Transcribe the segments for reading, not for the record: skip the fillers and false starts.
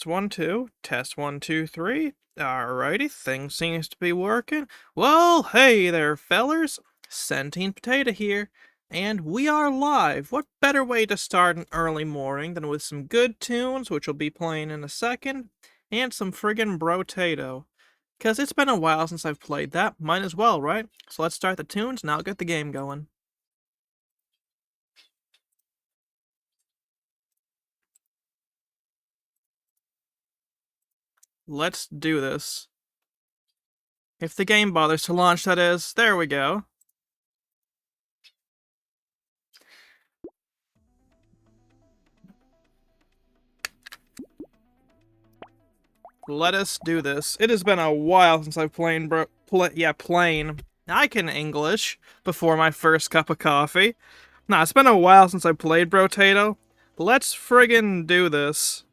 Test 1, 2. Test 1, 2, 3. Alrighty, things seems to be working. Well, hey there, fellers. Sentient Potato here, and we are live. What better way to start an early morning than with some good tunes, which will be playing in a second, and some friggin' Brotato. 'Cause it's been a while since I've played that. Might as well, right? So let's start the tunes, and I'll get the game going. Let's do this. If the game bothers to launch, that is. There we go. Let us do this. It has been a while since I've played plain. I can English before my first cup of coffee. Nah, it's been a while since I played Brotato. Let's friggin' do this.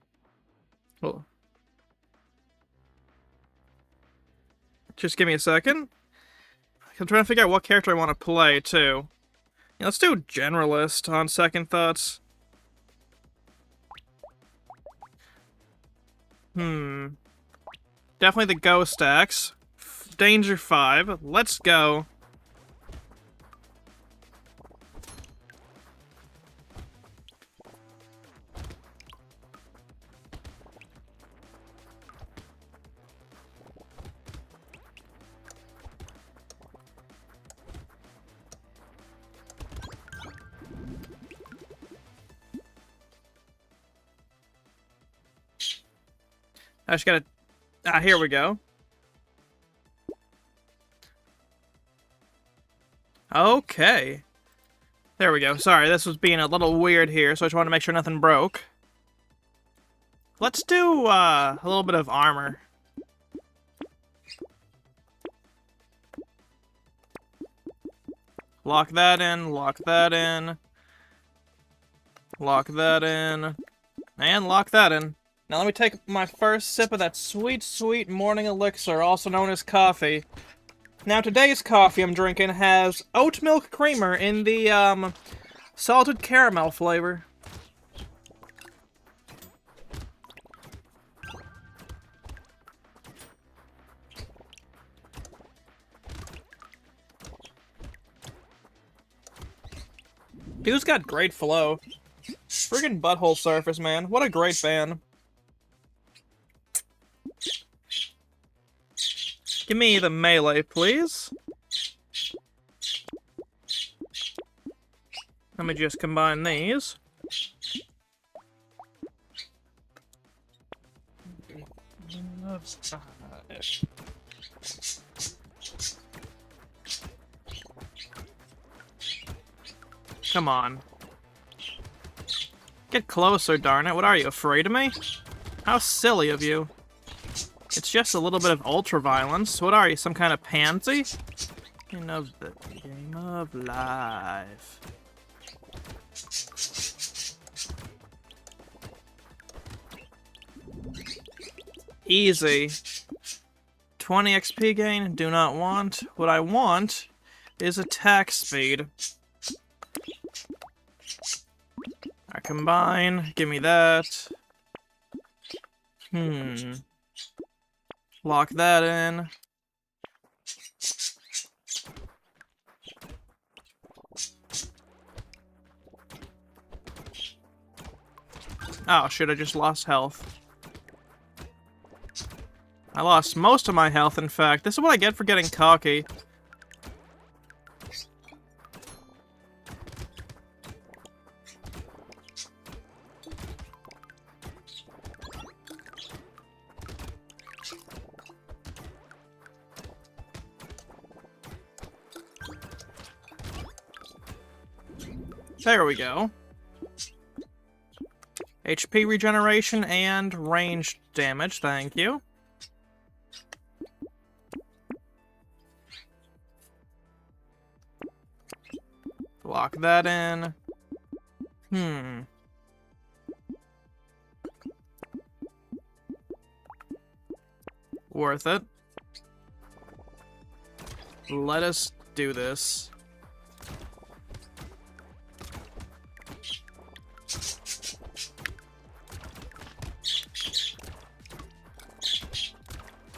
Oh. Just give me a second. I'm trying to figure out what character I want to play, too. Yeah, let's do Generalist on second thoughts. Definitely the Ghost Axe. Danger 5. Let's go. I just gotta... here we go. Okay. There we go. Sorry, this was being a little weird here, so I just wanted to make sure nothing broke. Let's do, a little bit of armor. Lock that in, lock that in. Lock that in. And lock that in. Now let me take my first sip of that sweet, sweet morning elixir, also known as coffee. Now today's coffee I'm drinking has oat milk creamer in the, salted caramel flavor. Dude's got great flow. Friggin' Butthole Surface, man. What a great band. Give me the melee, please. Let me just combine these. Come on. Get closer, darn it. What are you, afraid of me? How silly of you. It's just a little bit of ultra-violence. What are you, some kind of pansy? Game of the game of life. Easy. 20 XP gain, do not want. What I want is attack speed. I combine, give me that. Lock that in. Oh, shit, I just lost health. I lost most of my health, in fact. This is what I get for getting cocky. There we go. HP regeneration and range damage, thank you. Lock that in. Worth it. Let us do this.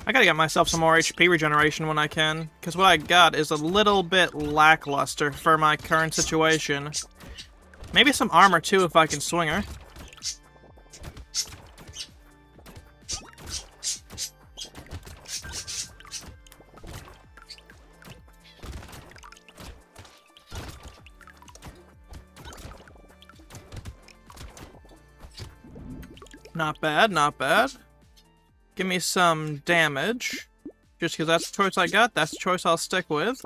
I gotta get myself some more HP regeneration when I can, because what I got is a little bit lackluster for my current situation. Maybe some armor too if I can swing her. Not bad, not bad. Give me some damage. Just because that's the choice I got, that's the choice I'll stick with.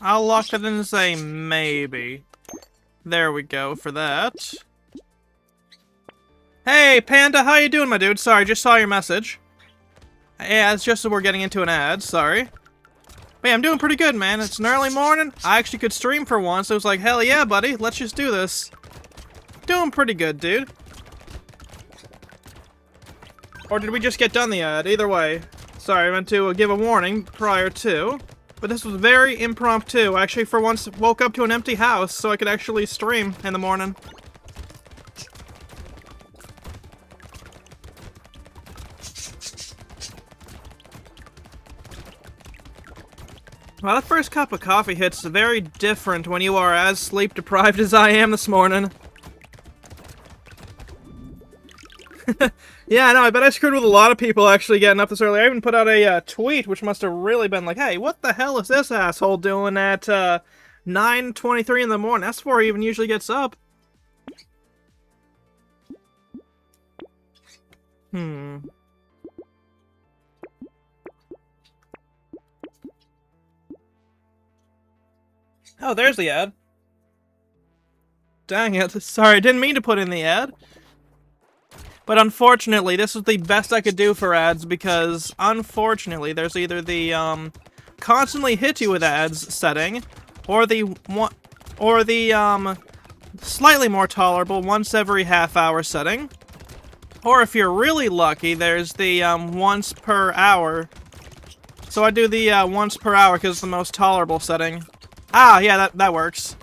I'll lock that in and say maybe. There we go for that. Hey, Panda, how you doing, my dude? Sorry, just saw your message. Yeah, it's just that we're getting into an ad, sorry. But yeah, I'm doing pretty good, man. It's an early morning. I actually could stream for once. So it was like, hell yeah, buddy. Let's just do this. Doing pretty good, dude. Or did we just get done the ad? Either way. Sorry, I meant to give a warning prior to. But this was very impromptu. I actually, for once, woke up to an empty house so I could actually stream in the morning. Well, that first cup of coffee hits very different when you are as sleep-deprived as I am this morning. Yeah, I know, I bet I screwed with a lot of people actually getting up this early. I even put out a tweet, which must have really been like, hey, what the hell is this asshole doing at 9:23 in the morning? That's before he even usually gets up. Oh, there's the ad. Dang it. Sorry, I didn't mean to put in the ad. But unfortunately, this was the best I could do for ads because, unfortunately, there's either the, constantly hit you with ads setting, or the slightly more tolerable once every half hour setting. Or if you're really lucky, there's the, once per hour. So I do the, once per hour because it's the most tolerable setting. Ah, yeah, that works.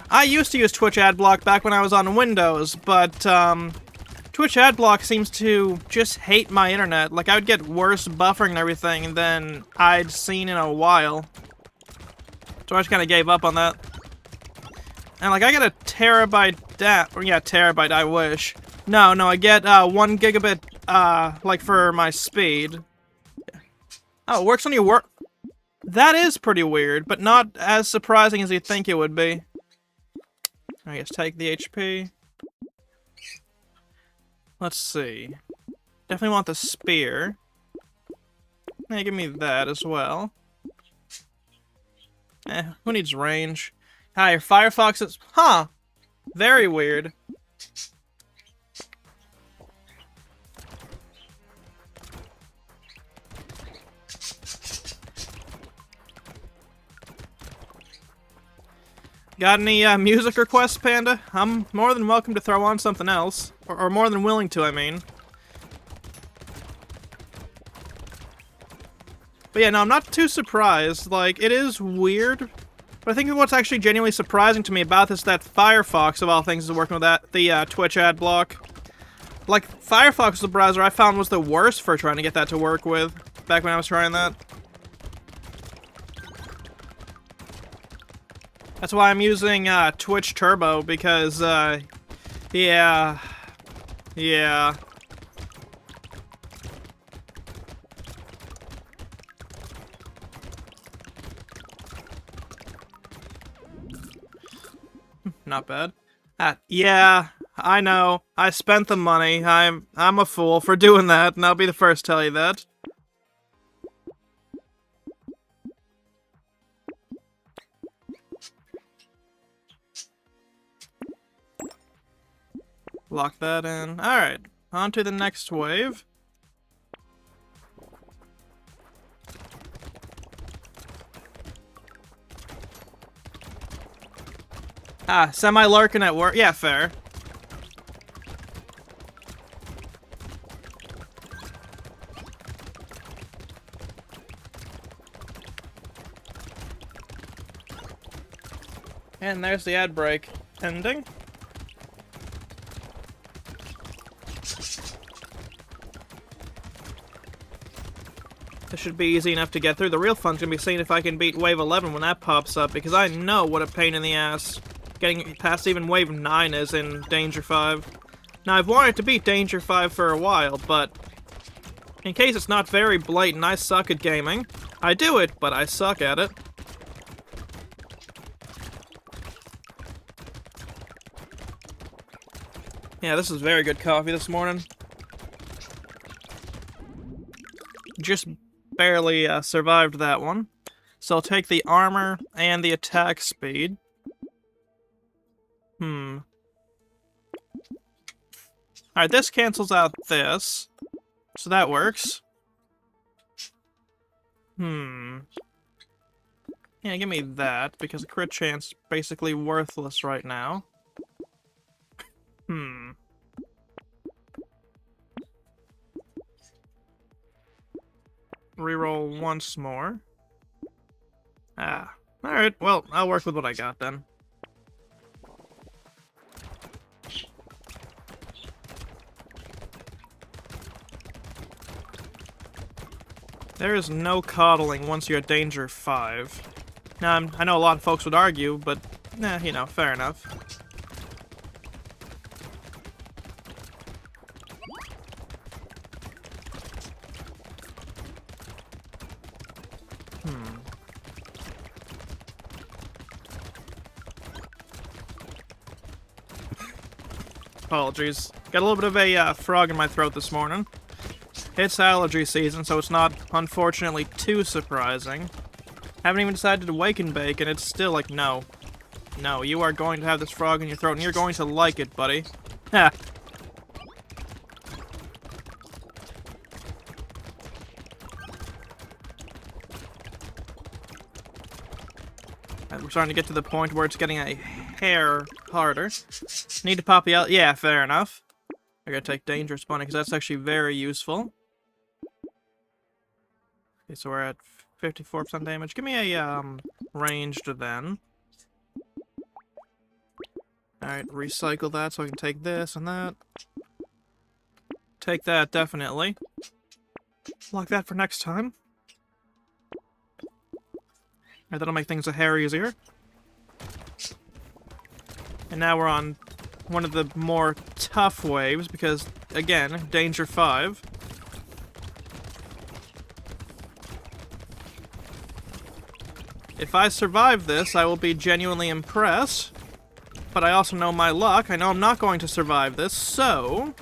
I used to use Twitch Adblock back when I was on Windows, but, Twitch Adblock seems to just hate my internet. Like, I would get worse buffering and everything than I'd seen in a while. So I just kind of gave up on that. And, like, I get a terabyte terabyte, I wish. No, I get, 1 gigabit, like, for my speed. Oh, it works on your work. That is pretty weird, but not as surprising as you'd think it would be. I guess take the HP. Let's see. Definitely want the spear. Hey, give me that as well. Who needs range? Hi, Firefox is... Huh! Very weird. Got any music requests, Panda? I'm more than welcome to throw on something else. Or more than willing to, I mean. But yeah, no, I'm not too surprised. Like, it is weird. But I think what's actually genuinely surprising to me about this is that Firefox, of all things, is working with that, the Twitch ad block. Like, Firefox was the browser I found was the worst for trying to get that to work with, back when I was trying that. That's why I'm using Twitch Turbo, because, yeah. Not bad. Yeah, I know. I spent the money. I'm a fool for doing that, and I'll be the first to tell you that. Lock that in. Alright, on to the next wave. Ah, semi-lurking at work. Yeah, fair. And there's the ad break ending. This should be easy enough to get through. The real fun's gonna be seeing if I can beat Wave 11 when that pops up, because I know what a pain in the ass getting past even Wave 9 is in Danger 5. Now, I've wanted to beat Danger 5 for a while, but in case it's not very blatant, I suck at gaming. I do it, but I suck at it. Yeah, this is very good coffee this morning. Just barely survived that one. So I'll take the armor and the attack speed. Alright, this cancels out this. So that works. Yeah, give me that, because a crit chance is basically worthless right now. Reroll once more. Alright, well, I'll work with what I got then. There is no coddling once you're at Danger 5. Now, I know a lot of folks would argue, but, you know, fair enough. Apologies. Got a little bit of a frog in my throat this morning. It's allergy season, so it's not, unfortunately, too surprising. Haven't even decided to wake and bake, and it's still like, no. No, you are going to have this frog in your throat, and you're going to like it, buddy. Ha! We're starting to get to the point where it's getting a hair harder. Need to pop the out. Yeah, fair enough. I gotta take Dangerous Bunny, because that's actually very useful. Okay, so we're at 54% damage. Give me a, ranged then. Alright, recycle that so I can take this and that. Take that, definitely. Lock that for next time. Alright, that'll make things a hair easier. And now we're on one of the more tough waves, because, again, Danger 5. If I survive this, I will be genuinely impressed. But I also know my luck. I know I'm not going to survive this, so...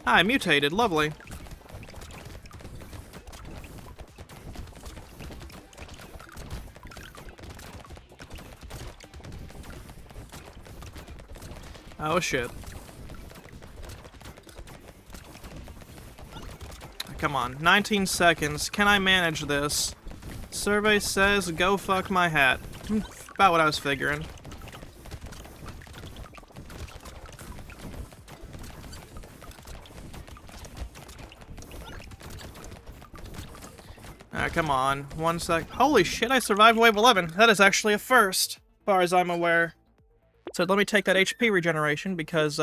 I mutated. Lovely. Oh, shit. Come on. 19 seconds. Can I manage this? Survey says go fuck my hat. About what I was figuring. Alright, come on. 1 sec. Holy shit, I survived Wave 11. That is actually a first, as far as I'm aware. So let me take that HP regeneration, because,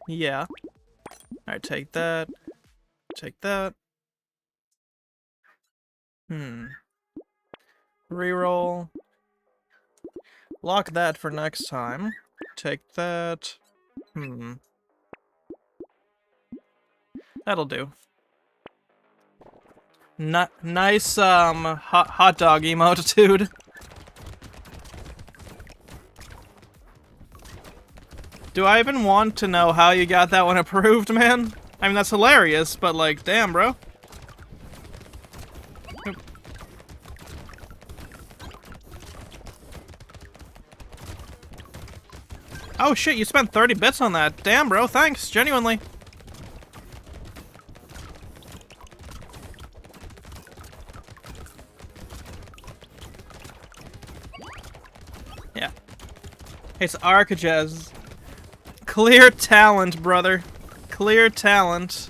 yeah. Alright, take that. Take that. Reroll. Lock that for next time. Take that. That'll do. Nice, hot dog emote. Do I even want to know how you got that one approved, man? I mean, that's hilarious, but, like, damn, bro. Oh, shit, you spent 30 bits on that. Damn, bro, thanks, genuinely. Yeah. It's Arcajez. Clear talent, brother. Clear talent.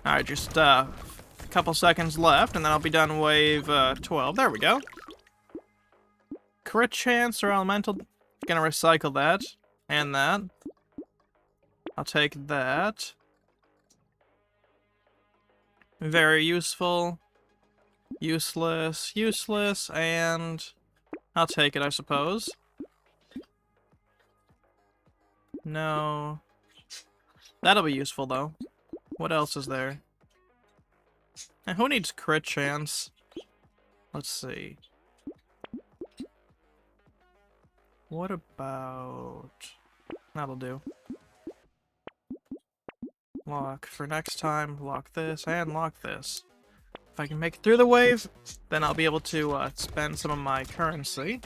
Alright, just a couple seconds left, and then I'll be done wave 12. There we go. Crit chance or elemental. Gonna recycle that. And that. I'll take that. Very useful. Useless. Useless. And I'll take it, I suppose. No. That'll be useful, though. What else is there? And who needs crit chance? Let's see. What about... That'll do. Lock for next time, lock this, and lock this. If I can make it through the wave, then I'll be able to spend some of my currency.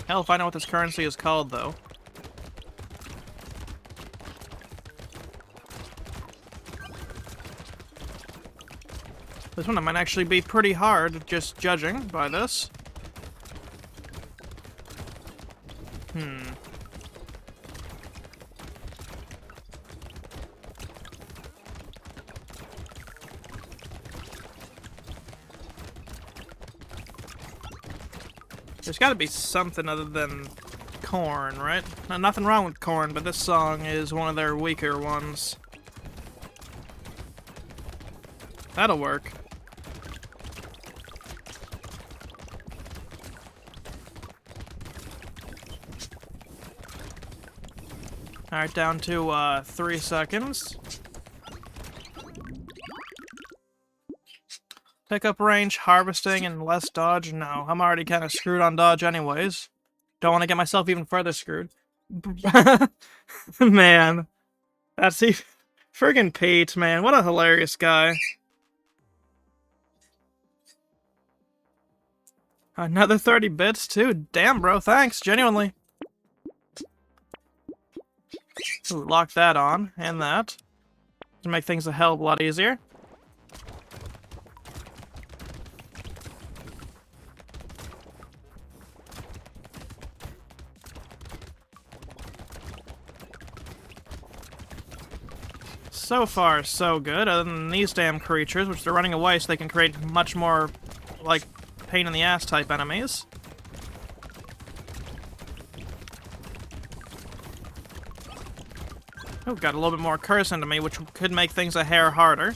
Hell if I know what this currency is called, though. This one might actually be pretty hard, just judging by this. There's gotta be something other than corn, right? Now, nothing wrong with corn, but this song is one of their weaker ones. That'll work. Alright, down to 3 seconds. Pick up range, harvesting, and less dodge. No, I'm already kind of screwed on dodge anyways. Don't want to get myself even further screwed. Man. That's he. Friggin' Pete, man. What a hilarious guy. Another 30 bits, too. Damn, bro. Thanks. Genuinely. Ooh, lock that on. And that. To make things a hell of a lot easier. So far, so good, other than these damn creatures, which they're running away so they can create much more, like, pain-in-the-ass type enemies. Oh, got a little bit more curse into me, which could make things a hair harder.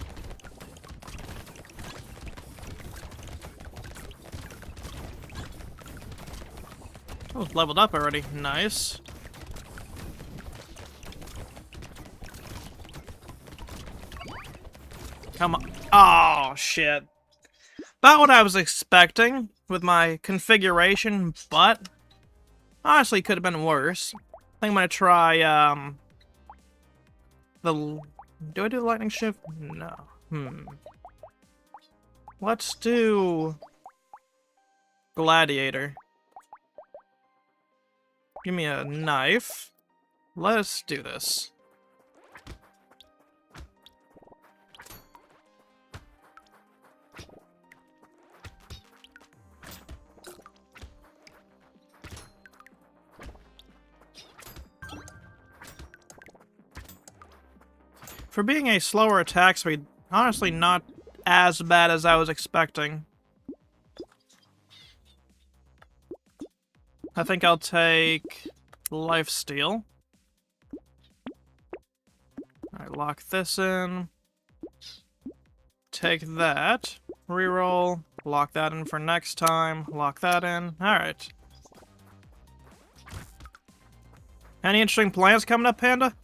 Oh, leveled up already. Nice. Come on. Oh, shit. About what I was expecting with my configuration, but honestly could have been worse. I think I'm gonna try, do I do the lightning shift? No. Let's do gladiator. Give me a knife. Let's do this. For being a slower attack speed, honestly not as bad as I was expecting. I think I'll take lifesteal. Alright, lock this in. Take that. Reroll. Lock that in for next time. Lock that in. Alright. Any interesting plans coming up, Panda?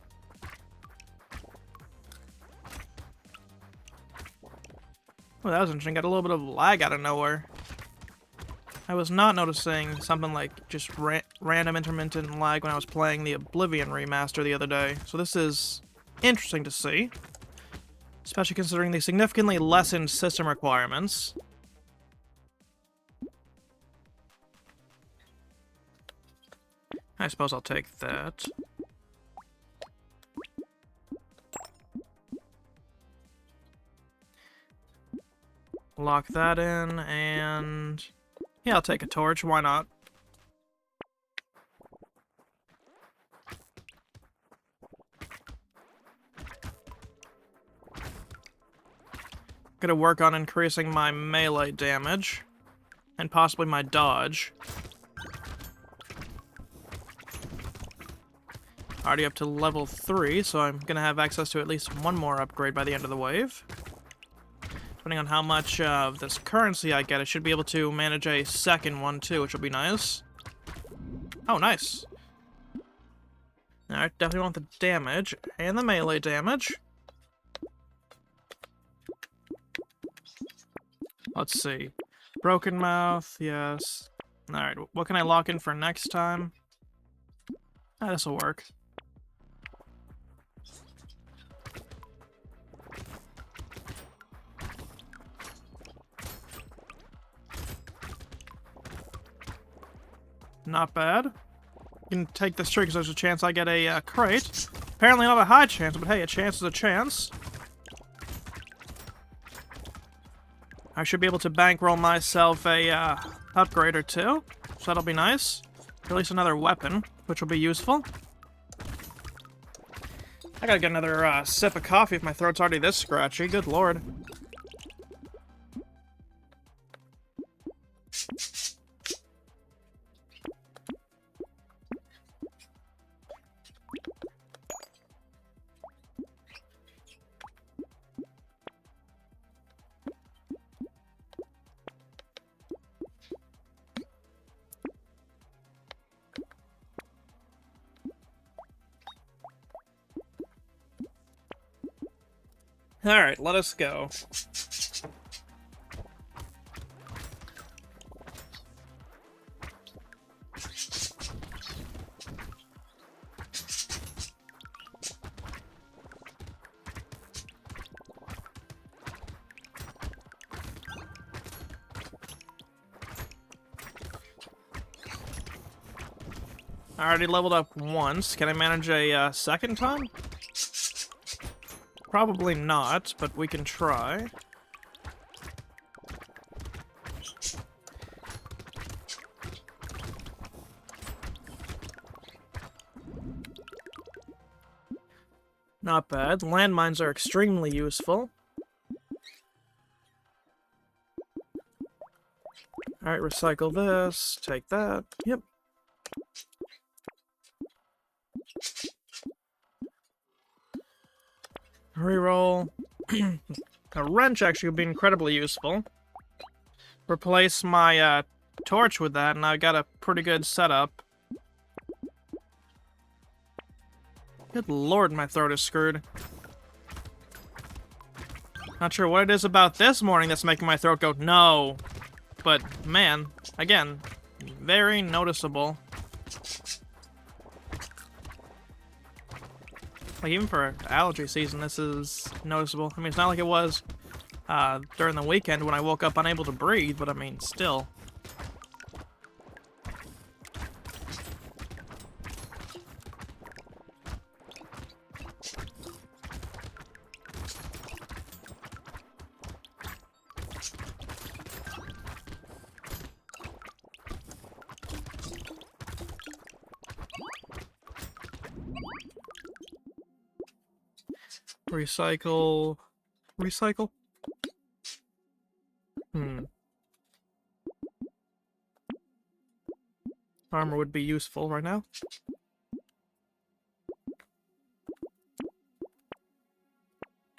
Oh, that was interesting. Got a little bit of lag out of nowhere. I was not noticing something like just random intermittent lag when I was playing the Oblivion remaster the other day. So this is interesting to see. Especially considering the significantly lessened system requirements. I suppose I'll take that. Lock that in, and yeah, I'll take a torch, why not? Gonna work on increasing my melee damage. And possibly my dodge. Already up to level 3, so I'm gonna have access to at least one more upgrade by the end of the wave. Depending on how much of this currency I get, I should be able to manage a second one too, which will be nice. Oh, nice. Alright, definitely want the damage and the melee damage. Let's see. Broken Mouth, yes. Alright, what can I lock in for next time? Ah, this'll work. Not bad. You can take this trick because there's a chance I get a crate. Apparently not a high chance, but hey, a chance is a chance. I should be able to bankroll myself a upgrade or two, so that'll be nice. Or at least another weapon, which will be useful. I gotta get another sip of coffee if my throat's already this scratchy. Good lord. Alright, let us go. I already leveled up once. Can I manage a second time? Probably not, but we can try. Not bad. Landmines are extremely useful. Alright, recycle this. Take that. Yep. Reroll. A wrench actually would be incredibly useful. Replace my torch with that, and I got a pretty good setup. Good lord, my throat is screwed. Not sure what it is about this morning that's making my throat go no. But, man, again, very noticeable. Like, even for allergy season, this is noticeable. I mean, it's not like it was during the weekend when I woke up unable to breathe, but I mean, still. Recycle. Recycle? Armor would be useful right now.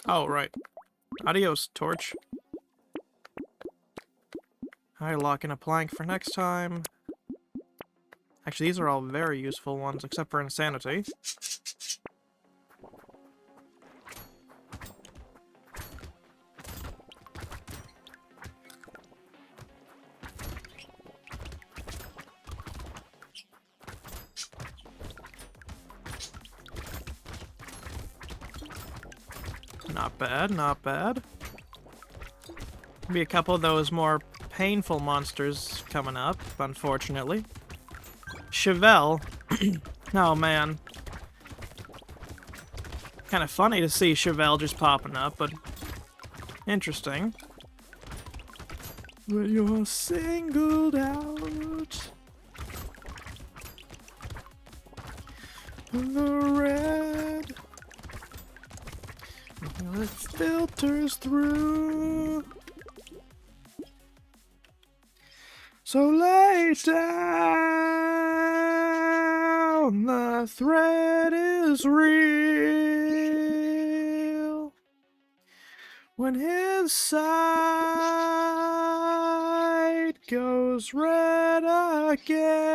Oh, right. Adios, torch. Alright, lock in a plank for next time. Actually, these are all very useful ones, except for insanity. Not bad, not bad. Be a couple of those more painful monsters coming up, unfortunately. Chevelle. Oh, man. Kind of funny to see Chevelle just popping up, but interesting. When you're singled out. The red. It filters through. So lay down, the threat is real. When his sight goes red again,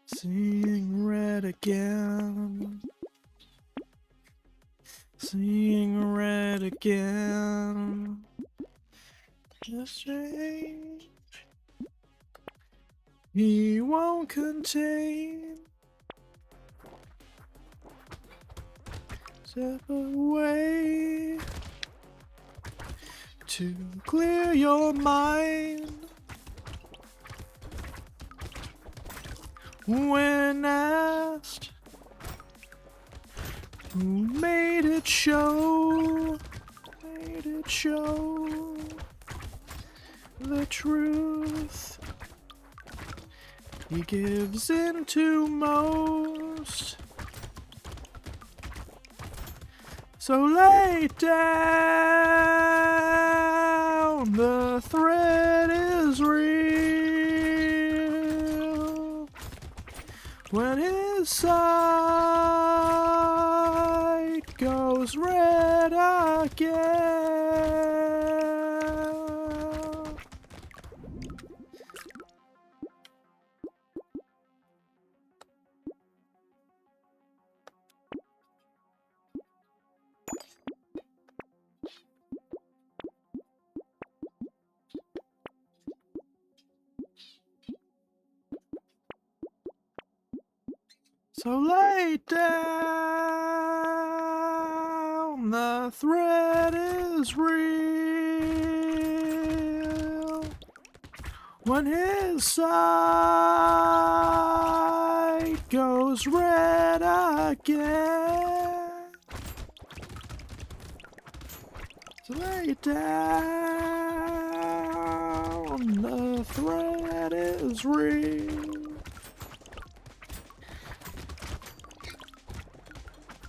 seeing red again, seeing red again. Just strange, he won't contain. Step away to clear your mind. When asked who made it show the truth he gives in to most. So lay down, the threat is real. When his sight goes red again. So lay down, the threat is real. When his sight goes red again. So lay down, the threat is real.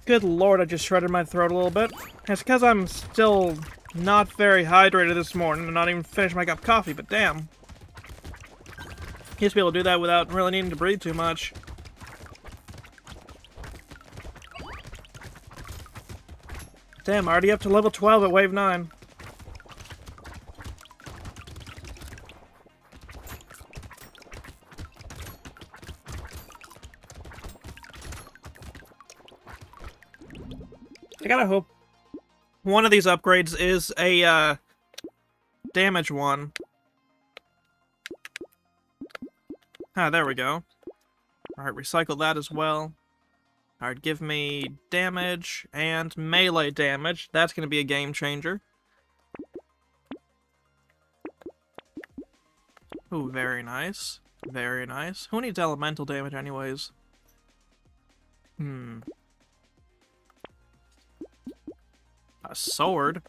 Good lord, I just shredded my throat a little bit. It's because I'm still not very hydrated this morning and not even finished my cup of coffee, but damn. Used to be able to do that without really needing to breathe too much. Damn, already up to level 12 at wave 9. I gotta hope one of these upgrades is a, damage one. Ah, there we go. Alright, recycle that as well. Alright, give me damage and melee damage. That's gonna be a game changer. Ooh, very nice. Very nice. Who needs elemental damage anyways? A sword?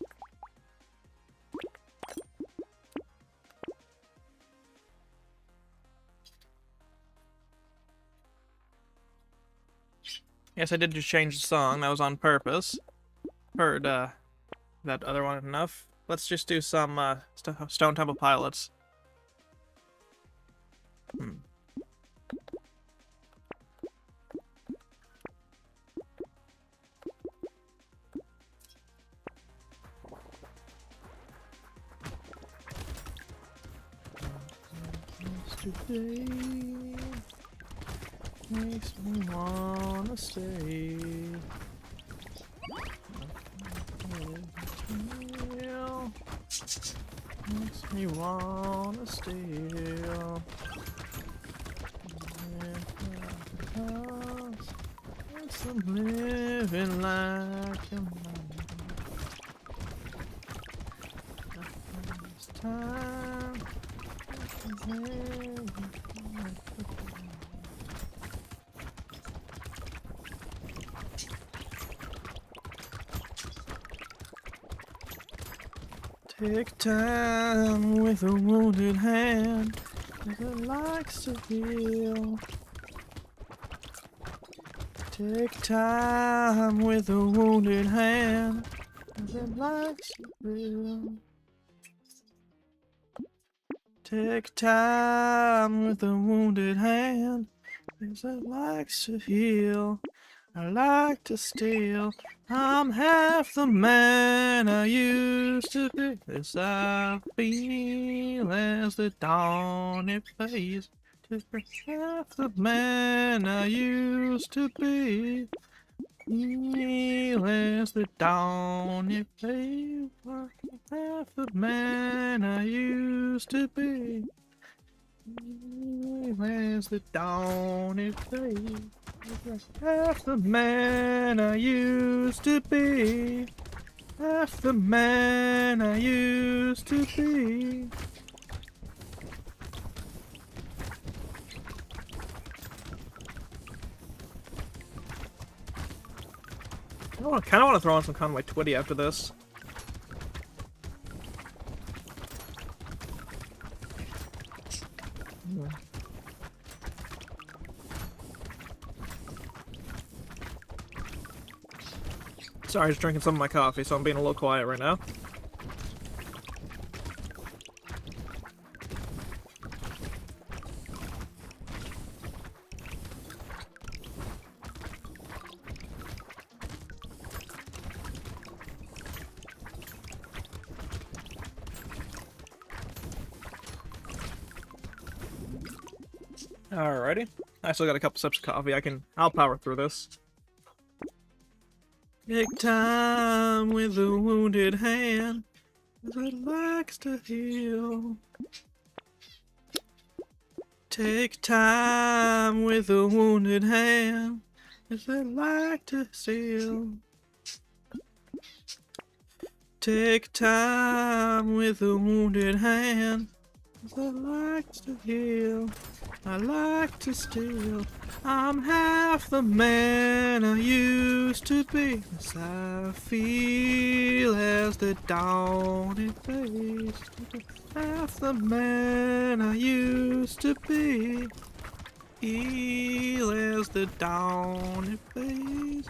Yes, I did just change the song. That was on purpose. Heard, that other one enough. Let's just do some, Stone Temple Pilots. Today makes me wanna stay. Makes me wanna steal. Because I'm living like a man. This time. Take time with a wounded hand, as it likes to heal. Take time with a wounded hand, as it likes to feel. Take time with a wounded hand, as it likes to heal. I like to steal. I'm half the man I used to be. This I feel as the dawn it fades. Half the man I used to be. Feel as the dawn it fades. Half the man I used to be. Feel as the dawn it fades. Half the man I used to be. Half the man I used to be. I kind of want to throw on some Conway Twitty after this. Sorry, just drinking some of my coffee, so I'm being a little quiet right now. Alrighty. I still got a couple sips of coffee. I'll power through this. Take time with a wounded hand, as it likes to heal. Take time with a wounded hand, as it like to steal. Take time with a wounded hand, as it likes to heal. I like to steal. I'm half the man I used to be. As I feel as the dawn it fades. Half the man I used to be. Feel as the dawn it fades.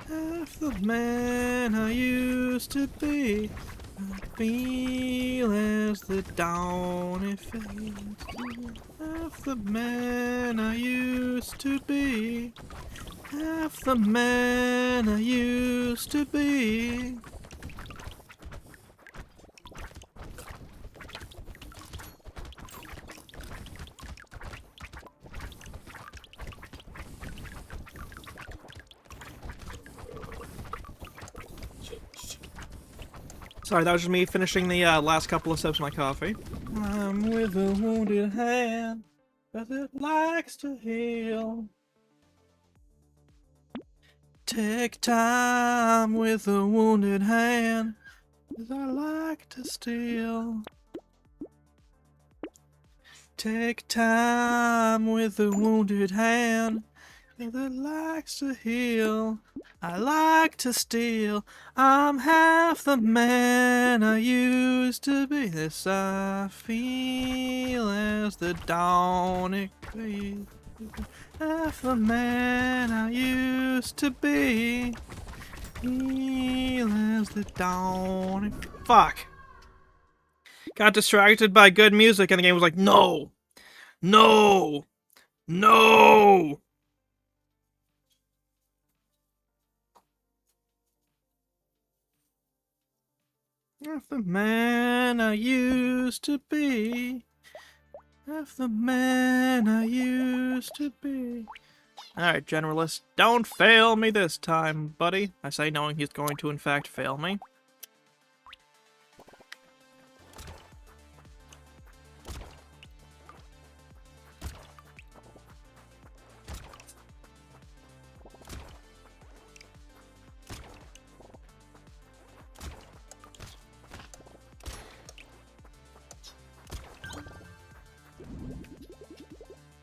Half the man I used to be. I feel as the dawn it fades. Half the man I used to be. Half the man I used to be. Sorry, that was just me finishing the last couple of sips of my coffee. I'm with a wounded hand, but it likes to heal. Take time with a wounded hand, as I like to steal. Take time with a wounded hand, as it likes to heal. I like to steal. I'm half the man I used to be. This I feel as the dawn it fades. Half the man I used to be. Feel as the dawn it... Fuck. Got distracted by good music and the game was like, no! No! No! Half the man I used to be. Half the man I used to be. Alright, Generalist, don't fail me this time, buddy. I say knowing he's going to in fact fail me.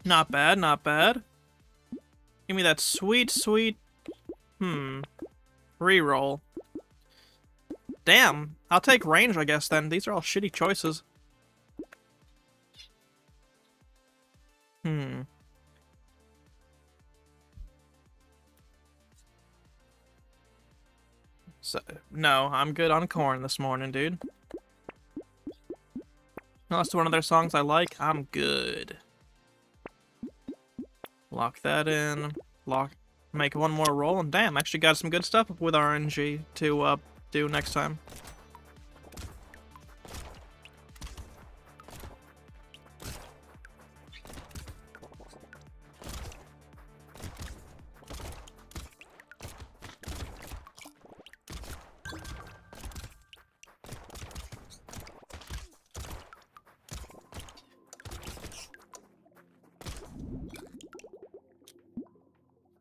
Not bad, not bad. Give me that sweet, sweet... reroll. Damn, I'll take range, I guess, then. These are all shitty choices. So, no, I'm good on corn this morning, dude. Unless one of their songs I like, I'm good. Lock that in. Make one more roll, and damn, actually got some good stuff with RNG to do next time.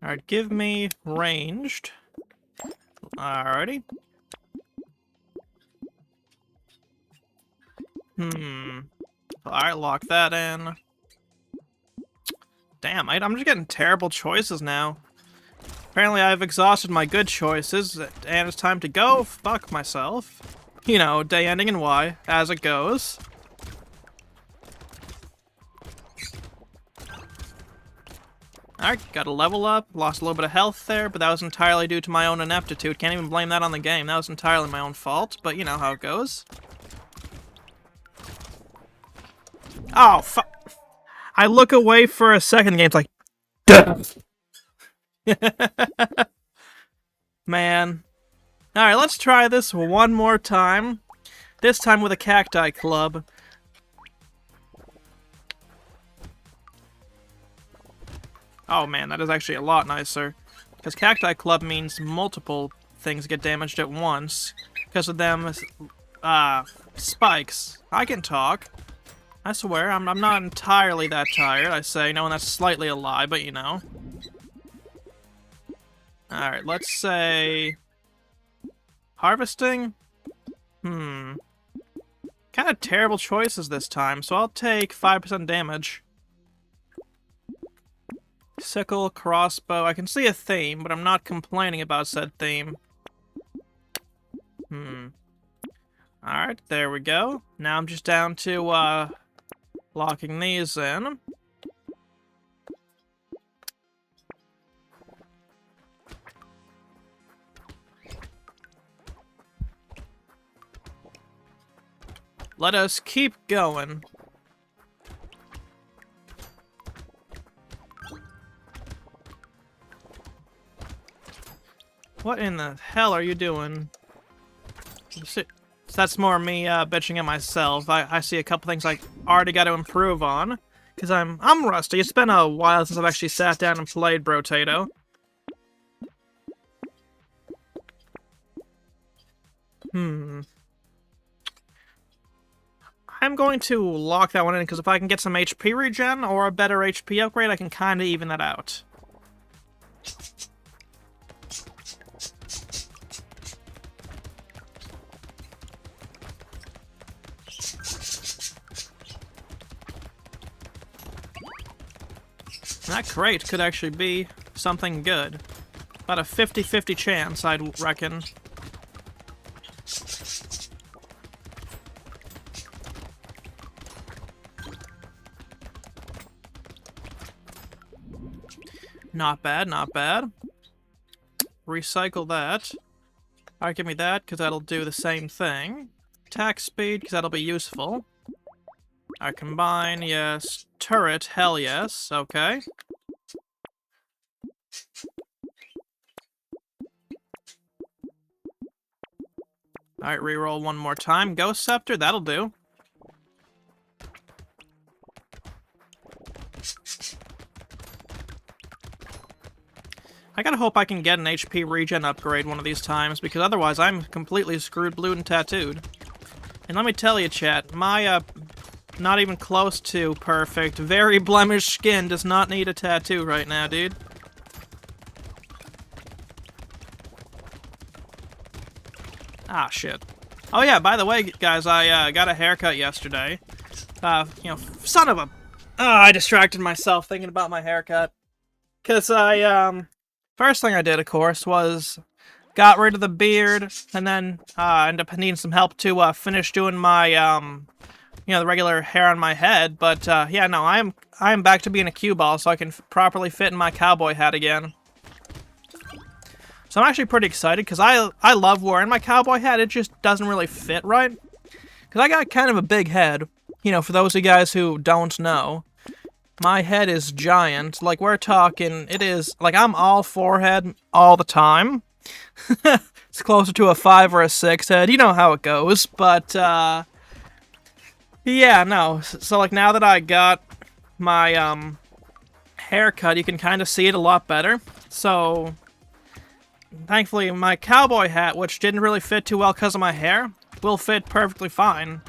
Alright, give me ranged. Alrighty. Alright, lock that in. Damn, I'm just getting terrible choices now. Apparently I've exhausted my good choices, and it's time to go fuck myself. You know, day ending in Y, as it goes. Alright, got a level up, lost a little bit of health there, but that was entirely due to my own ineptitude. Can't even blame that on the game. That was entirely my own fault, but you know how it goes. Oh, fuck. I look away for a second, the game's like, duh. Man. Alright, let's try this one more time. This time with a cacti club. Oh man, that is actually a lot nicer. Because Cacti Club means multiple things get damaged at once. Because of them, spikes. I can talk. I swear, I'm not entirely that tired, I say, knowing that's slightly a lie, but you know. Alright, let's say... Harvesting? Kind of terrible choices this time, so I'll take 5% damage. Sickle, crossbow. I can see a theme, but I'm not complaining about said theme. Alright, there we go. Now I'm just down to, locking these in. Let us keep going. What in the hell are you doing? That's more me bitching at myself. I see a couple things I already got to improve on. Because I'm rusty. It's been a while since I've actually sat down and played Brotato. I'm going to lock that one in, because if I can get some HP regen or a better HP upgrade, I can kind of even that out. That crate could actually be something good. About a 50-50 chance, I'd reckon. Not bad, not bad. Recycle that. Alright, give me that, because that'll do the same thing. Attack speed, because that'll be useful. Alright, combine, yes. Turret, hell yes. Okay. Alright, reroll one more time. Ghost Scepter, that'll do. I gotta hope I can get an HP regen upgrade one of these times, because otherwise I'm completely screwed, blue, and tattooed. And let me tell you, chat, my, not even close to perfect, very blemished skin does not need a tattoo right now, dude. Ah, shit. Oh yeah, by the way, guys, I, got a haircut yesterday. You know, son of a... I distracted myself thinking about my haircut. 'Cause first thing I did, of course, was got rid of the beard, and then, ended up needing some help to, finish doing my, you know, the regular hair on my head, but, yeah, no, I'm back to being a cue ball, so I can properly fit in my cowboy hat again. So I'm actually pretty excited because I love wearing my cowboy hat. It just doesn't really fit right. Because I got kind of a big head. You know, for those of you guys who don't know, my head is giant. Like, we're talking, it is, like, I'm all forehead all the time. It's closer to a 5 or a 6 head. You know how it goes. But, yeah, no. So, like, now that I got my, haircut, you can kind of see it a lot better. So, thankfully, my cowboy hat, which didn't really fit too well because of my hair, will fit perfectly fine.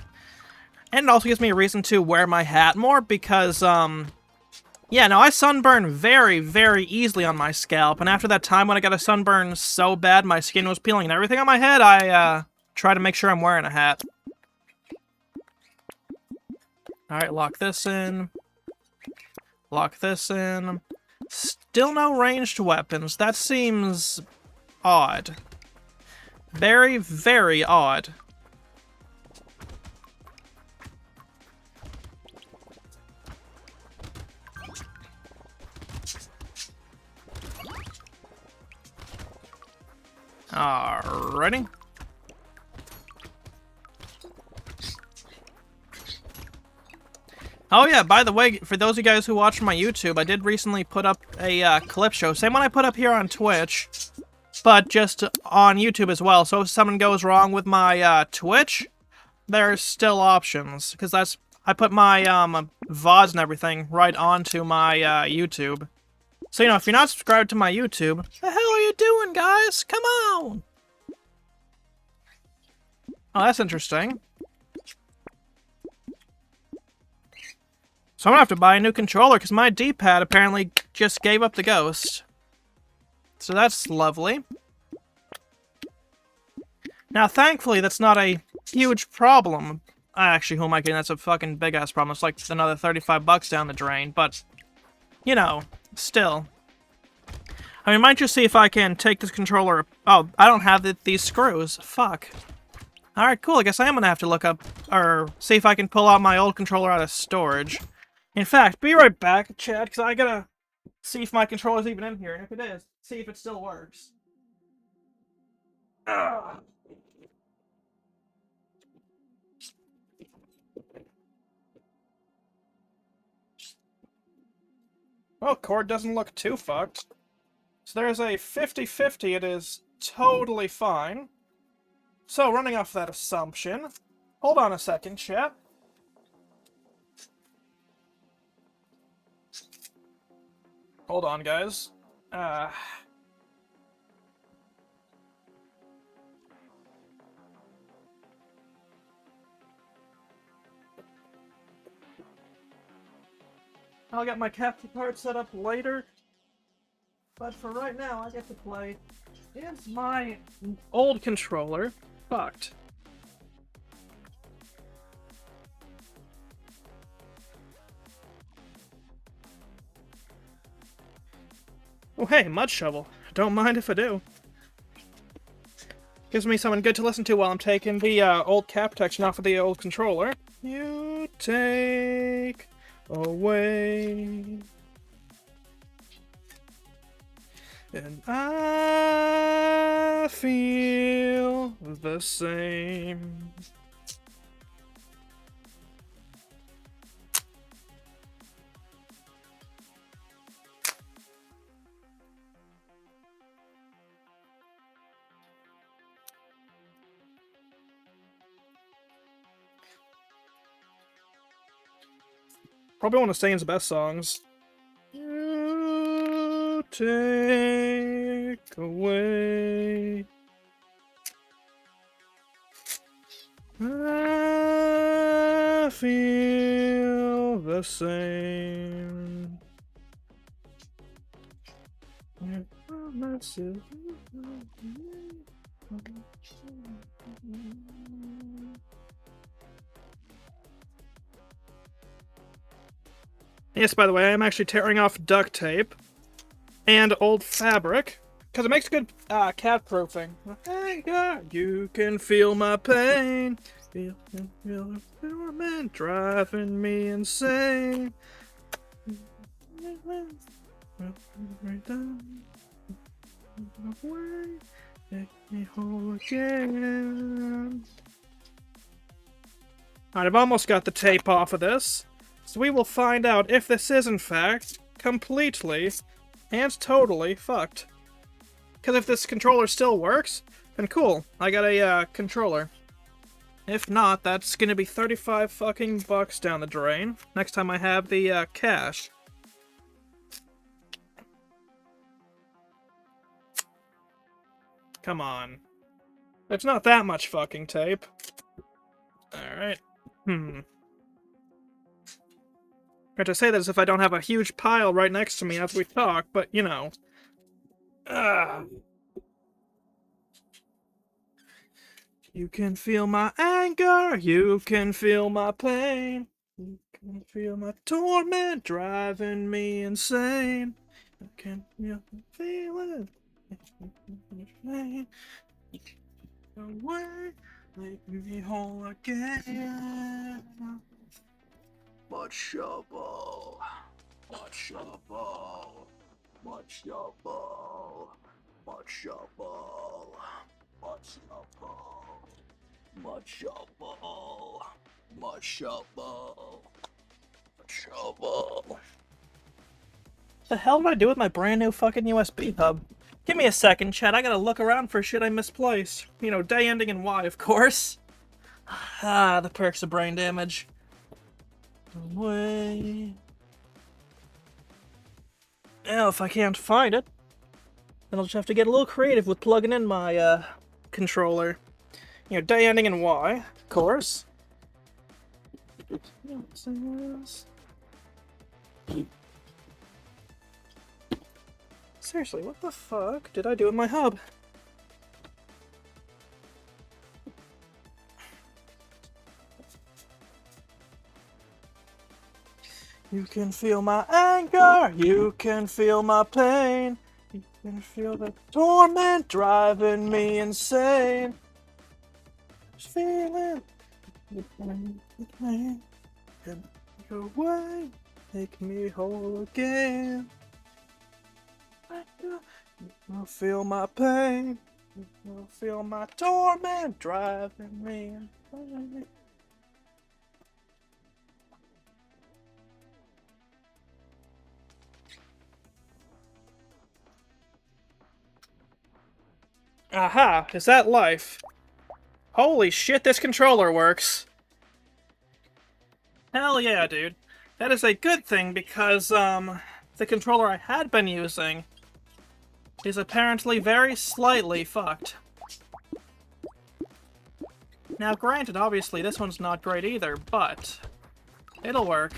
And it also gives me a reason to wear my hat more because, yeah, no, I sunburn very, very easily on my scalp. And after that time when I got a sunburn so bad my skin was peeling and everything on my head, I, try to make sure I'm wearing a hat. Alright, lock this in. Lock this in. Still no ranged weapons. That seems odd. Very, very odd. Alrighty. Oh yeah, by the way, for those of you guys who watch my YouTube, I did recently put up a clip show. Same one I put up here on Twitch, but just on YouTube as well. So if something goes wrong with my Twitch, there's still options. Because that's, I put my VODs and everything right onto my YouTube. So, you know, if you're not subscribed to my YouTube, the hell are you doing, guys? Come on! Oh, that's interesting. So I'm gonna have to buy a new controller, because my D-pad apparently just gave up the ghost. So that's lovely. Now, thankfully, that's not a huge problem. Actually, who am I kidding? That's a fucking big-ass problem. It's like another 35 bucks down the drain, but, you know, still. I mean, might just see if I can take this controller... Oh, I don't have these screws. Fuck. Alright, cool. I guess I am gonna have to look up, or see if I can pull out my old controller out of storage. In fact, be right back, Chad, because I gotta see if my controller's even in here, and if it is, see if it still works. Ugh. Well, cord doesn't look too fucked. So there's a 50-50, it is totally fine. So, running off that assumption, hold on a second, chat. Hold on, guys. I'll get my capture card set up later. But for right now, I get to play. Is my old controller fucked? Oh hey, mud shovel. Don't mind if I do. Gives me something good to listen to while I'm taking the old cap protection off of the old controller. You take away, and I feel the same. Probably one of Sane's best songs. You take away, I feel the same. Yes, by the way, I'm actually tearing off duct tape and old fabric because it makes good cat proofing. Hey, God, you can feel my pain. Feel the torment driving me insane. away, make me whole again. Alright, I've almost got the tape off of this, so we will find out if this is, in fact, completely and totally fucked. Because if this controller still works, then cool, I got a, controller. If not, that's gonna be 35 fucking bucks down the drain next time I have the, cash. Come on. It's not that much fucking tape. Alright. I to say that as if I don't have a huge pile right next to me as we talk, but, you know. You can feel my anger, you can feel my pain, you can feel my torment driving me insane. I can feel the feeling, away, make me whole again. Much trouble, much trouble, much trouble, much trouble, much trouble, much trouble, much trouble, much trouble. The hell did I do with my brand new fucking USB hub? Give me a second, Chad. I gotta look around for shit I misplaced. You know, day ending in Y, of course. Ah, the perks of brain damage. Away. Well, if I can't find it, then I'll just have to get a little creative with plugging in my, controller. You know, day ending in Y, of course. Seriously, what the fuck did I do with my hub? You can feel my anger, you can feel my pain, you can feel the torment driving me insane. Just feeling the pain, and go away, make me whole again. You will feel my pain, you will feel my torment driving me insane. Aha, is that life? Holy shit, this controller works. Hell yeah, dude. That is a good thing because, the controller I had been using is apparently very slightly fucked. Now, granted, obviously, this one's not great either, but it'll work.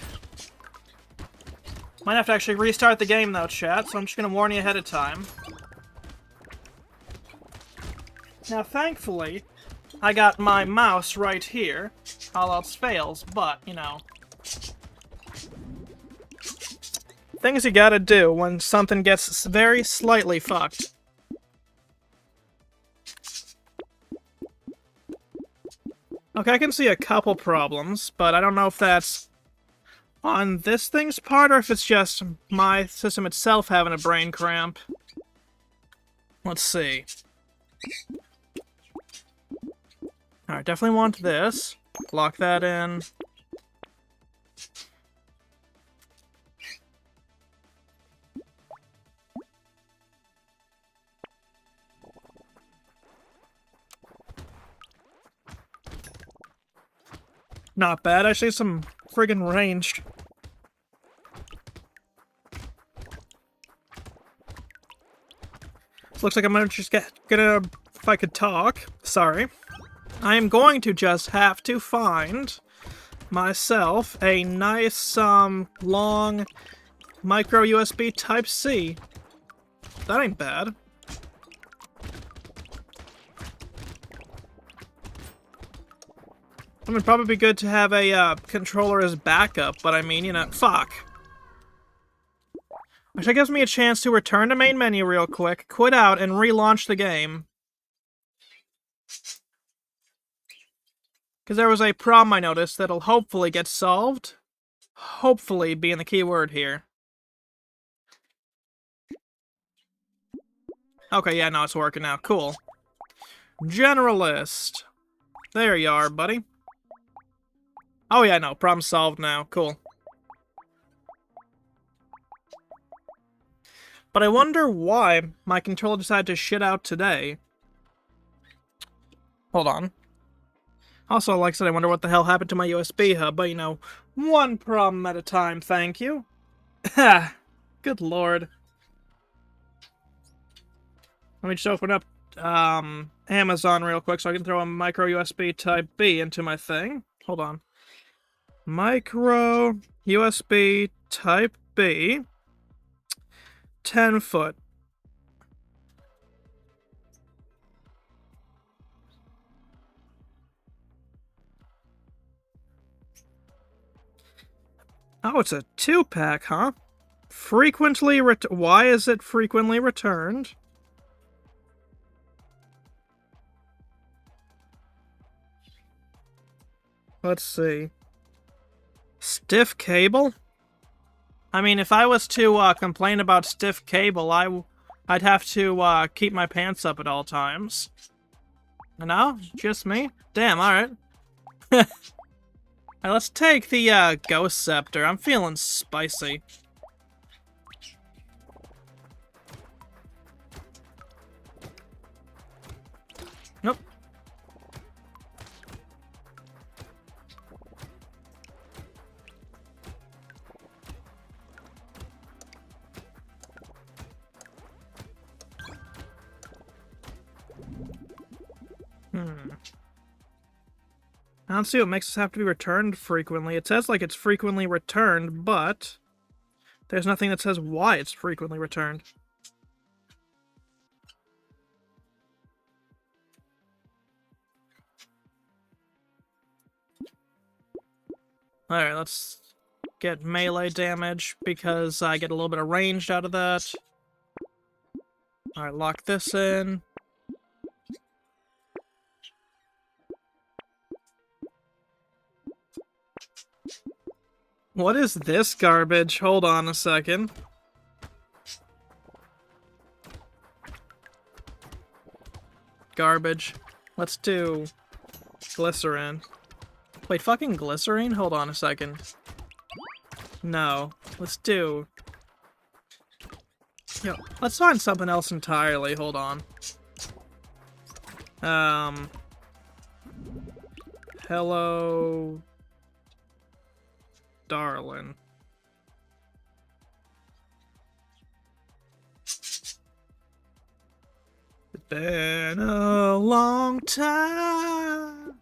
Might have to actually restart the game, though, chat, so I'm just gonna warn you ahead of time. Now, thankfully, I got my mouse right here. All else fails, but, you know. Things you gotta do when something gets very slightly fucked. Okay, I can see a couple problems, but I don't know if that's on this thing's part or if it's just my system itself having a brain cramp. Let's see. Alright, definitely want this. Lock that in. Not bad, actually some friggin' range. Looks like I'm gonna just gonna, if I could talk, sorry. I am going to just have to find myself a nice, long micro USB Type-C. That ain't bad. I mean, it'd probably be good to have a, controller as backup, but I mean, you know, fuck. Which gives me a chance to return to main menu real quick, quit out, and relaunch the game. Because there was a problem I noticed that'll hopefully get solved. Hopefully being the key word here. Okay, yeah, no, it's working now. Cool. Generalist. There you are, buddy. Oh, yeah, no, problem solved now. Cool. But I wonder why my controller decided to shit out today. Hold on. Also, like I said, I wonder what the hell happened to my USB hub, but you know, one problem at a time, thank you. Ha! Good lord. Let me just open up Amazon real quick so I can throw a micro USB Type B into my thing. Hold on. Micro USB Type B. 10 foot. Oh, it's a 2-pack, huh? Frequently why is it frequently returned? Let's see. Stiff cable? I mean, if I was to complain about stiff cable, I'd have to keep my pants up at all times. No? Just me? Damn, alright. Alright, let's take the Ghost Scepter. I'm feeling spicy. Nope. I don't see what makes this have to be returned frequently. It says like it's frequently returned, but there's nothing that says why it's frequently returned. Alright, let's get melee damage because I get a little bit of range out of that. Alright, lock this in. What is this garbage? Hold on a second. Garbage. Let's do glycerin. Wait, fucking glycerine? Hold on a second. No. Let's do... Yo, let's find something else entirely. Hold on. Hello... darling. It's been a long time.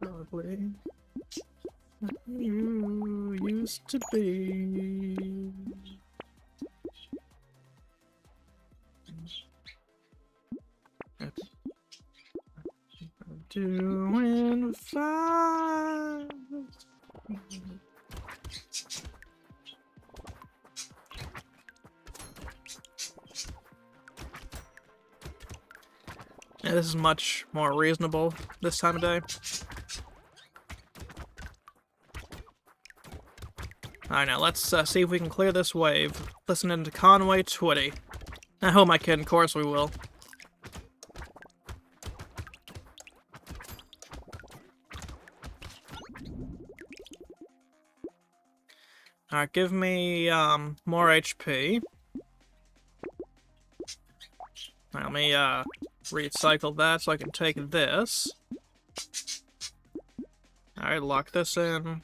Probably you used to be. Doing fine. Yeah, this is much more reasonable this time of day. Alright, now let's see if we can clear this wave. Listening to Conway Twitty. I hope I can, of course we will. Alright, give me more HP. Let me recycle that so I can take this. Alright, lock this in.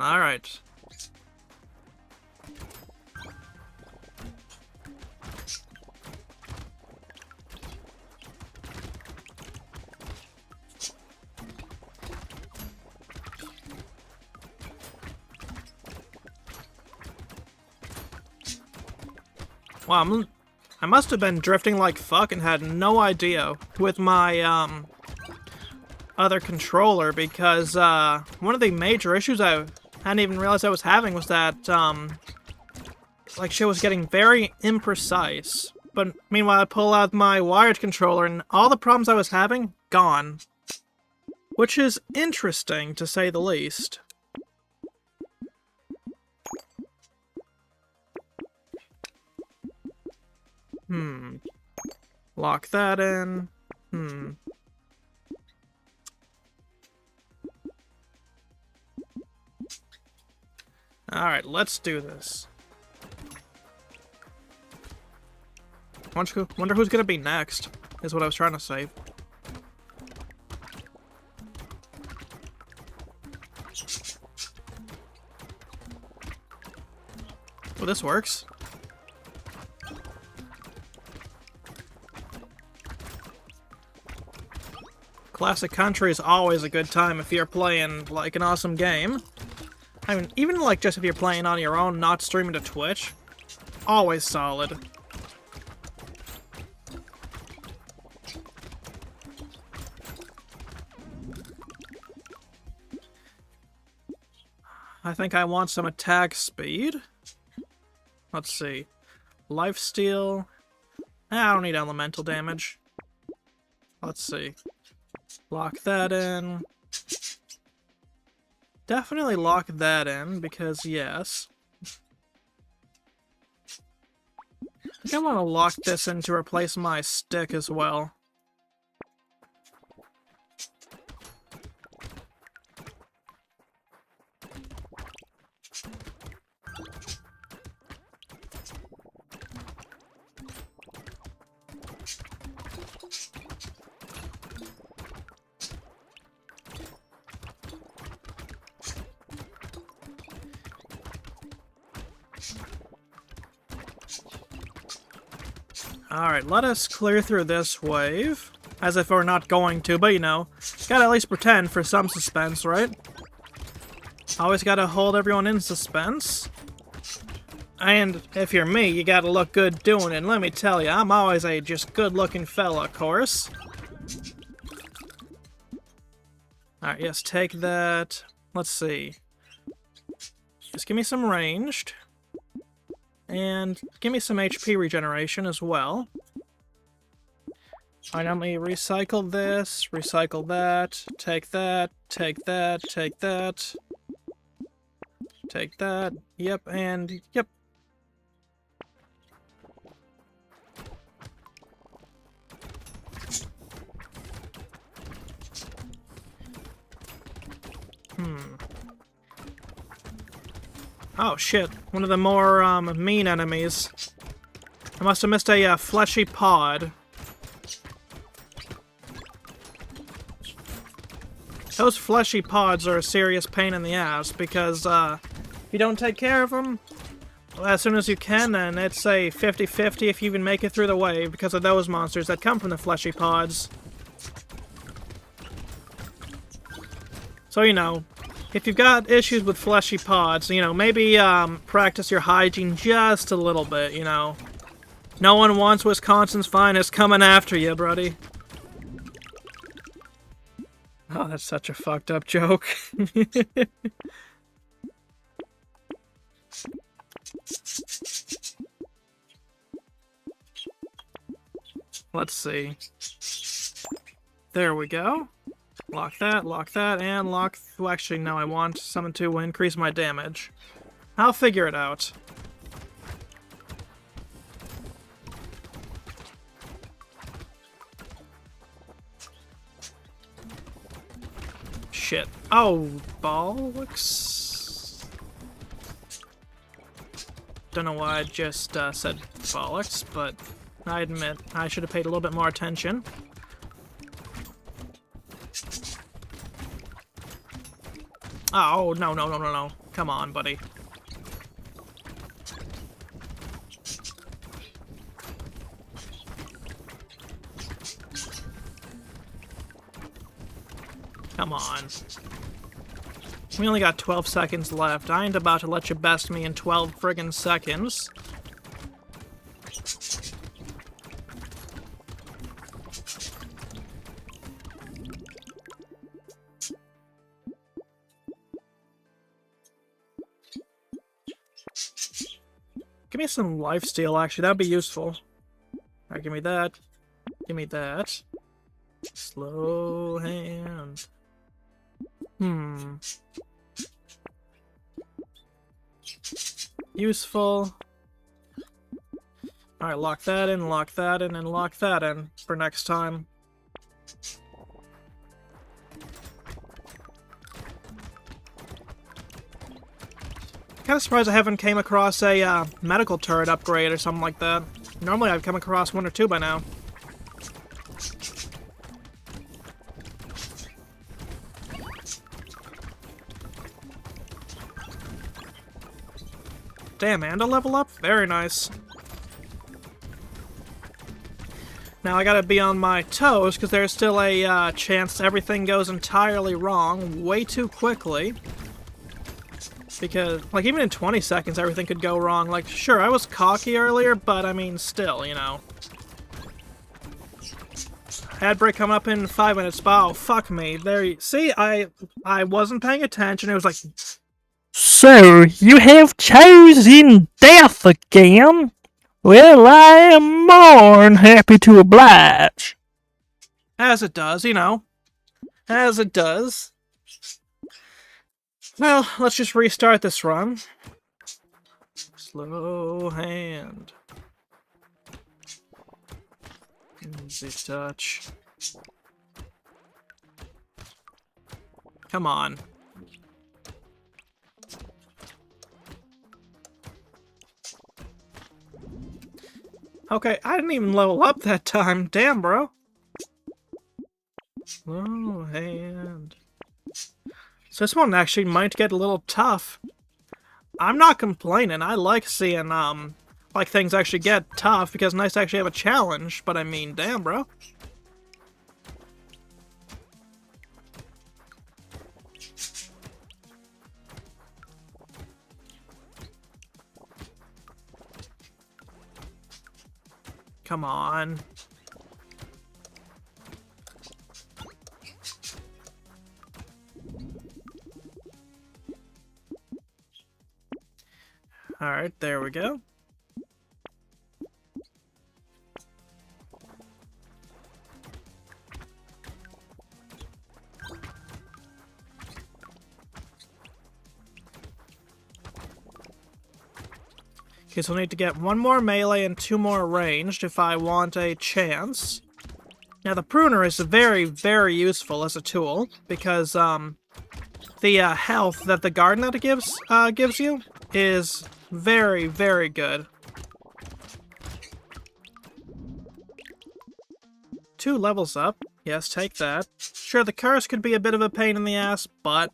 Alright. Wow, I must have been drifting like fuck and had no idea with my, other controller because, one of the major issues I hadn't even realized I was having was that, like, shit was getting very imprecise. But meanwhile, I pull out my wired controller and all the problems I was having, gone. Which is interesting, to say the least. Lock that in. Alright, let's do this. Wonder who's gonna be next, is what I was trying to say. Well, this works. Classic country is always a good time if you're playing, like, an awesome game. I mean, even, like, just if you're playing on your own, not streaming to Twitch. Always solid. I think I want some attack speed. Let's see. Lifesteal. I don't need elemental damage. Let's see. Lock that in. Definitely lock that in, because yes. I think I want to lock this in to replace my stick as well. Alright, let us clear through this wave. As if we're not going to, but you know, gotta at least pretend for some suspense, right? Always gotta hold everyone in suspense. And if you're me, you gotta look good doing it. And let me tell you, I'm always a just good-looking fella, of course. Alright, yes, take that. Let's see. Just give me some ranged. And give me some HP regeneration as well. Alright, let me recycle this, recycle that, take that, take that, take that. Take that, yep, and yep. Oh shit, one of the more, mean enemies. I must have missed a, fleshy pod. Those fleshy pods are a serious pain in the ass, because, if you don't take care of them, as soon as you can, then it's a 50-50 if you even make it through the wave, because of those monsters that come from the fleshy pods. So, you know, if you've got issues with fleshy pods, you know, maybe, practice your hygiene just a little bit, you know. No one wants Wisconsin's finest coming after you, buddy. Oh, that's such a fucked up joke. Let's see. There we go. Lock that, and lock... Well, actually, no, I want something to increase my damage. I'll figure it out. Shit. Oh, bollocks. Don't know why I just said bollocks, but I admit I should have paid a little bit more attention. Oh, no, no, no, no, no. Come on, buddy. Come on. We only got 12 seconds left. I ain't about to let you best me in 12 friggin' seconds. Give me some lifesteal, actually. That'd be useful. Alright, give me that. Give me that. Slow hand. Useful. Alright, lock that in, and lock that in for next time. Kind of surprised I haven't came across a medical turret upgrade or something like that. Normally I've come across one or two by now. Damn, and a level up? Very nice. Now I gotta be on my toes, because there's still a chance everything goes entirely wrong way too quickly. Because, like, even in 20 seconds, everything could go wrong. Like, sure, I was cocky earlier, but, I mean, still, you know. Ad break coming up in 5 minutes. Oh, fuck me. There you... See, I wasn't paying attention. It was like... So, you have chosen death again? Well, I am more than happy to oblige. As it does, you know. As it does. Well, let's just restart this run. Slow hand. Easy touch. Come on. Okay, I didn't even level up that time. Damn, bro. Slow hand. So this one actually might get a little tough. I'm not complaining. I like seeing, like things actually get tough because it's nice to actually have a challenge. But I mean, damn, bro. Come on. Alright, there we go. Okay, so I need to get one more melee and 2 more ranged if I want a chance. Now, the pruner is very, very useful as a tool, because, the, health that the garden that it gives you is very, very good. 2 levels up. Yes, take that. Sure, the curse could be a bit of a pain in the ass, but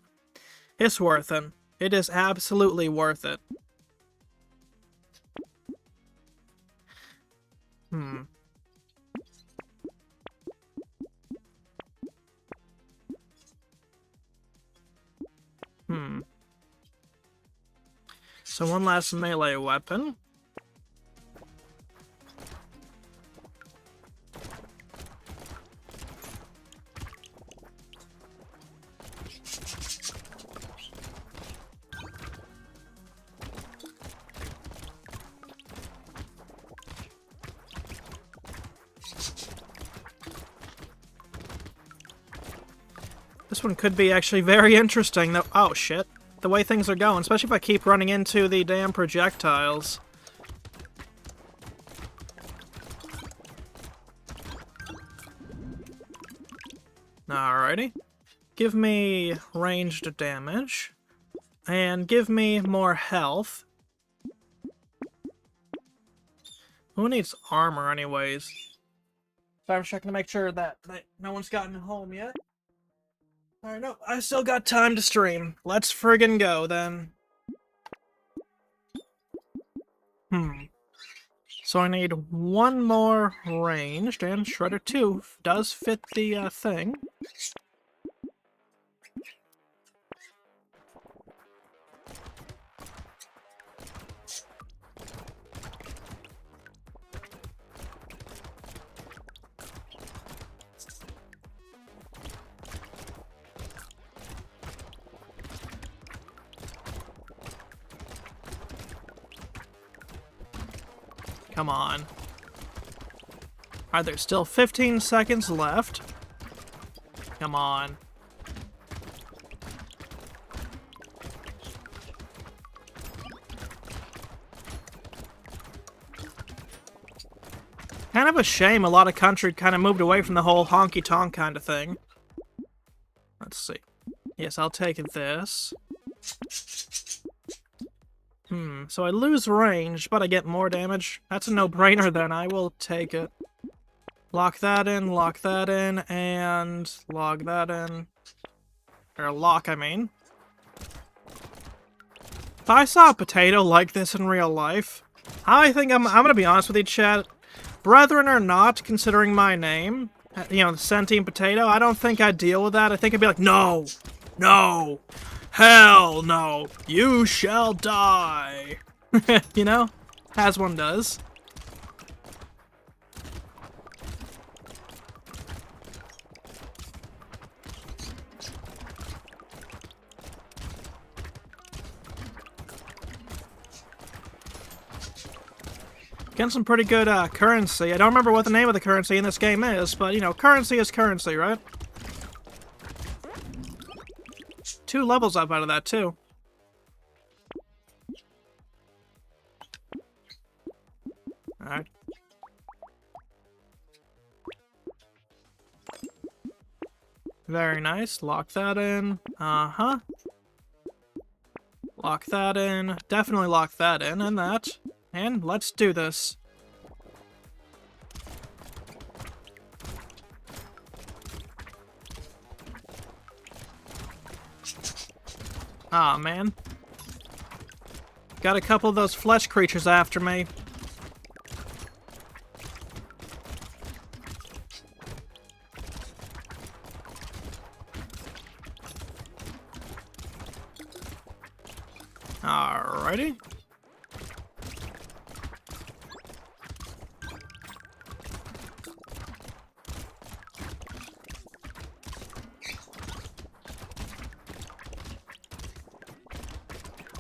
it's worth it. It is absolutely worth it. So one last melee weapon. This one could be actually very interesting, though. Oh, shit. The way things are going, especially if I keep running into the damn projectiles. Alrighty. Give me ranged damage. And give me more health. Who needs armor, anyways? So I'm checking to make sure that no one's gotten home yet. Alright, no, I still got time to stream. Let's friggin' go, then. So I need 1 more ranged, and Shredder 2 does fit the, thing. Come on. Alright, there's still 15 seconds left. Come on. kind of a shame a lot of country kind of moved away from the whole honky-tonk kind of thing. Let's see. Yes, I'll take this. So I lose range, but I get more damage. That's a no-brainer then. I will take it. Lock that in, and log that in. Or lock, I mean. If I saw a potato like this in real life, I think I'm gonna be honest with you, chat. Brethren or not, considering my name, you know, the sentient potato, I don't think I'd deal with that. I think I'd be like, no, no, hell no, you shall die. You know? As one does. Getting some pretty good currency. I don't remember what the name of the currency in this game is, but, you know, currency is currency, right? 2 levels up out of that, too. Alright. Very nice. Lock that in. Uh-huh. Lock that in. Definitely lock that in, and that. And let's do this. Aw, man. Got a couple of those flesh creatures after me. Alrighty.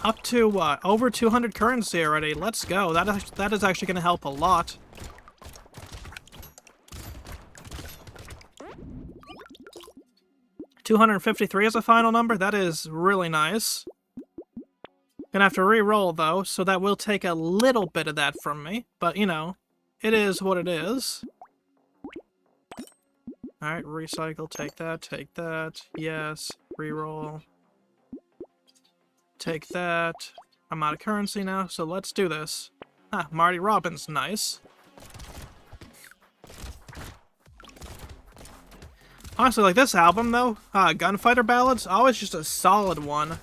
Up to, what, over 200 currency already. Let's go. That is actually going to help a lot. $253 as a final number. That is really nice. Gonna have to re-roll, though, so that will take a little bit of that from me. But, you know, it is what it is. Alright, recycle. Take that. Yes. Re-roll. Take that. I'm out of currency now, so let's do this. Ah, Marty Robbins, nice. Honestly, like this album, though, Gunfighter Ballads, always just a solid one.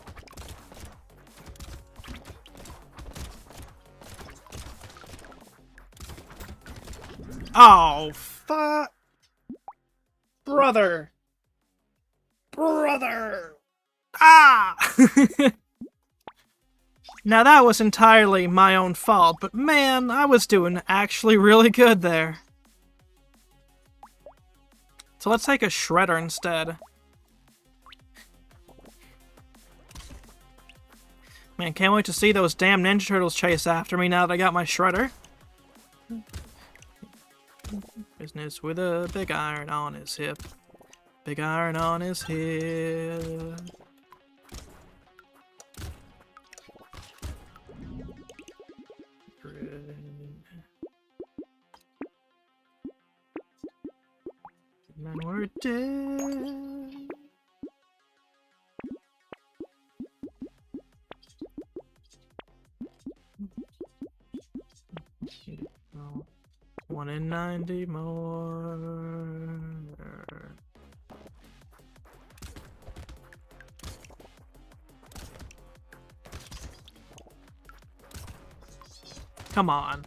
Oh, fuck. Brother. Ah! Now that was entirely my own fault, but man, I was doing actually really good there. So let's take a shredder instead. Man, can't wait to see those damn Ninja Turtles chase after me now that I got my shredder. Business with a big iron on his hip. Big iron on his hip. Men were dead. Oh, 1 in 90 more. Come on.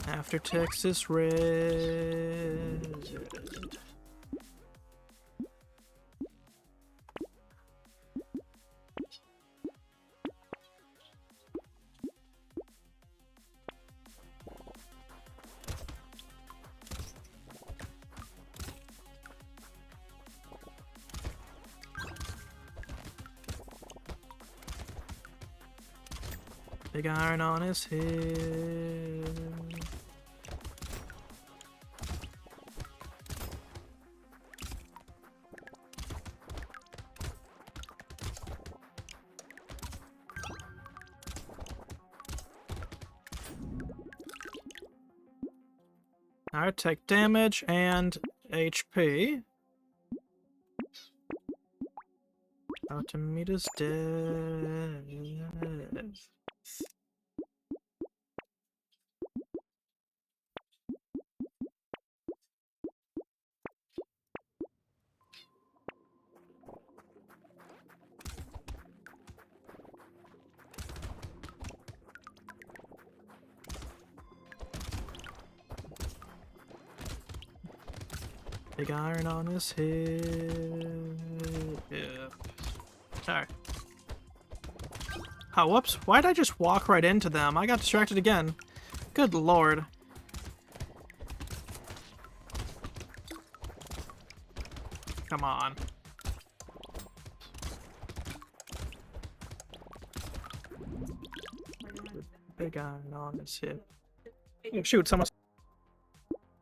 After Texas Red. Big iron on his head. Alright, take damage and HP. Automata's dead. Big iron on his head. Yeah. Alright. Oh, whoops. Why'd I just walk right into them? I got distracted again. Good lord. Come on. Big iron on his hip. Oh, shoot, someone's...